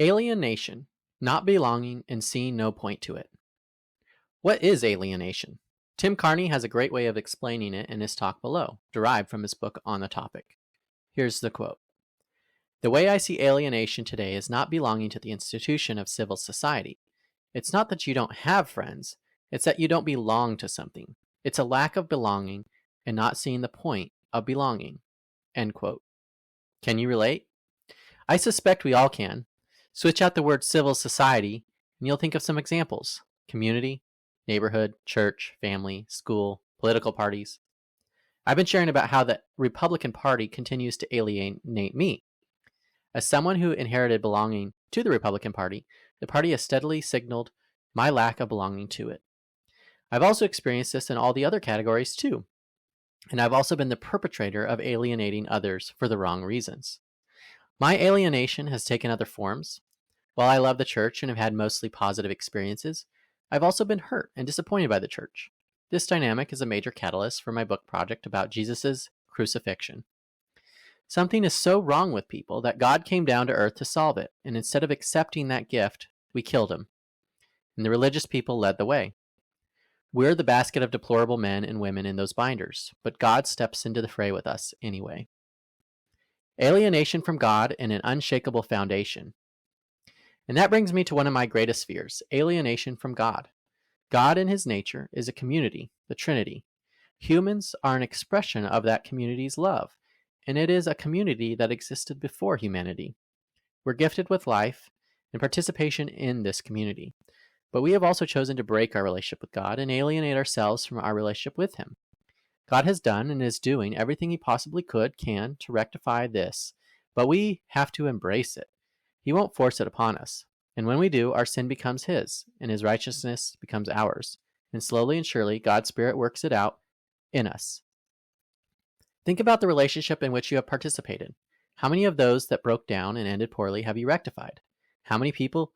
Alienation, not belonging and seeing no point to it. What is alienation? Tim Carney has a great way of explaining it in his talk below, derived from his book on the topic. Here's the quote. The way I see alienation today is not belonging to the institution of civil society. It's not that you don't have friends, it's that you don't belong to something. It's a lack of belonging and not seeing the point of belonging. End quote. Can you relate? I suspect we all can. Switch out the word civil society and you'll think of some examples. Community, neighborhood, church, family, school, political parties. I've been sharing about how the Republican Party continues to alienate me. As someone who inherited belonging to the Republican Party, the party has steadily signaled my lack of belonging to it. I've also experienced this in all the other categories too. And I've also been the perpetrator of alienating others for the wrong reasons. My alienation has taken other forms. While I love the church and have had mostly positive experiences, I've also been hurt and disappointed by the church. This dynamic is a major catalyst for my book project about Jesus' crucifixion. Something is so wrong with people that God came down to earth to solve it, and instead of accepting that gift, we killed him. And the religious people led the way. We're the basket of deplorable men and women in those binders, but God steps into the fray with us anyway. Alienation from God and an unshakable foundation. And that brings me to one of my greatest fears, alienation from God. God in his nature is a community, the Trinity. Humans are an expression of that community's love, and it is a community that existed before humanity. We're gifted with life and participation in this community, but we have also chosen to break our relationship with God and alienate ourselves from our relationship with him. God has done and is doing everything he possibly can to rectify this, but we have to embrace it. He won't force it upon us. And when we do, our sin becomes his, and his righteousness becomes ours. And slowly and surely, God's Spirit works it out in us. Think about the relationship in which you have participated. How many of those that broke down and ended poorly have you rectified? How many people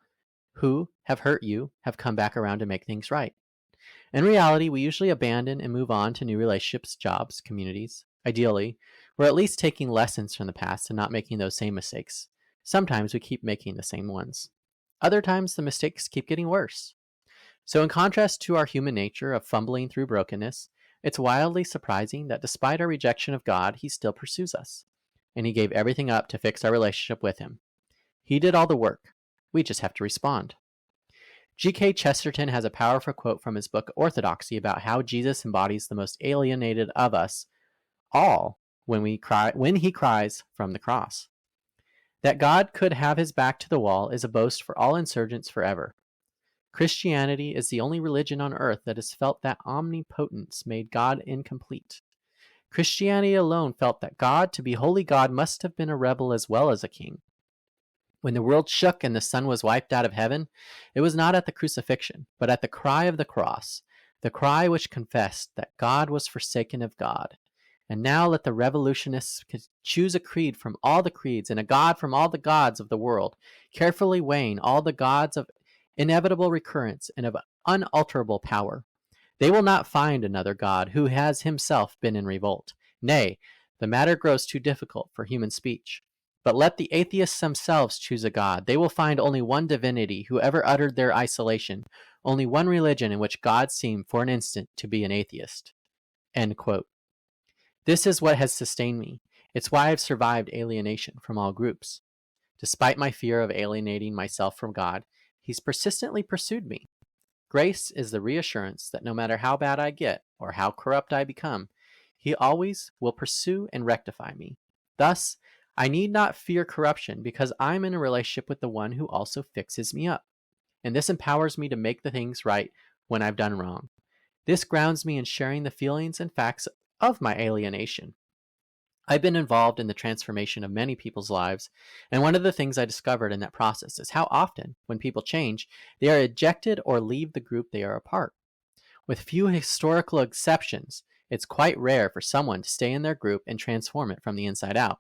who have hurt you have come back around to make things right? In reality, we usually abandon and move on to new relationships, jobs, communities. Ideally, we're at least taking lessons from the past and not making those same mistakes. Sometimes we keep making the same ones. Other times, the mistakes keep getting worse. So in contrast to our human nature of fumbling through brokenness, it's wildly surprising that despite our rejection of God, he still pursues us. And he gave everything up to fix our relationship with him. He did all the work. We just have to respond. G.K. Chesterton has a powerful quote from his book Orthodoxy about how Jesus embodies the most alienated of us all when he cries from the cross. That God could have his back to the wall is a boast for all insurgents forever. Christianity is the only religion on earth that has felt that omnipotence made God incomplete. Christianity alone felt that God, to be holy God, must have been a rebel as well as a king. When the world shook and the sun was wiped out of heaven, it was not at the crucifixion, but at the cry of the cross, the cry which confessed that God was forsaken of God. And now let the revolutionists choose a creed from all the creeds and a God from all the gods of the world, carefully weighing all the gods of inevitable recurrence and of unalterable power. They will not find another God who has himself been in revolt. Nay, the matter grows too difficult for human speech. But let the atheists themselves choose a God. They will find only one divinity who ever uttered their isolation, only one religion in which God seemed for an instant to be an atheist. End quote. This is what has sustained me. It's why I've survived alienation from all groups. Despite my fear of alienating myself from God, he's persistently pursued me. Grace is the reassurance that no matter how bad I get or how corrupt I become, he always will pursue and rectify me. Thus, I need not fear corruption because I'm in a relationship with the one who also fixes me up. And this empowers me to make the things right when I've done wrong. This grounds me in sharing the feelings and facts of my alienation. I've been involved in the transformation of many people's lives, and one of the things I discovered in that process is how often, when people change, they are ejected or leave the group they are a part. With few historical exceptions, it's quite rare for someone to stay in their group and transform it from the inside out.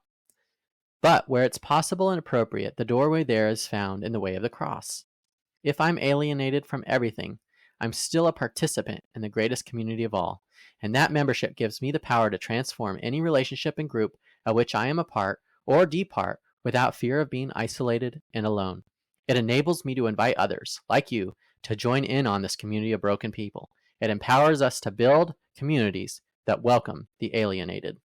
But where it's possible and appropriate, the doorway there is found in the way of the cross. If I'm alienated from everything, I'm still a participant in the greatest community of all, and that membership gives me the power to transform any relationship and group of which I am a part or depart without fear of being isolated and alone. It enables me to invite others, like you, to join in on this community of broken people. It empowers us to build communities that welcome the alienated.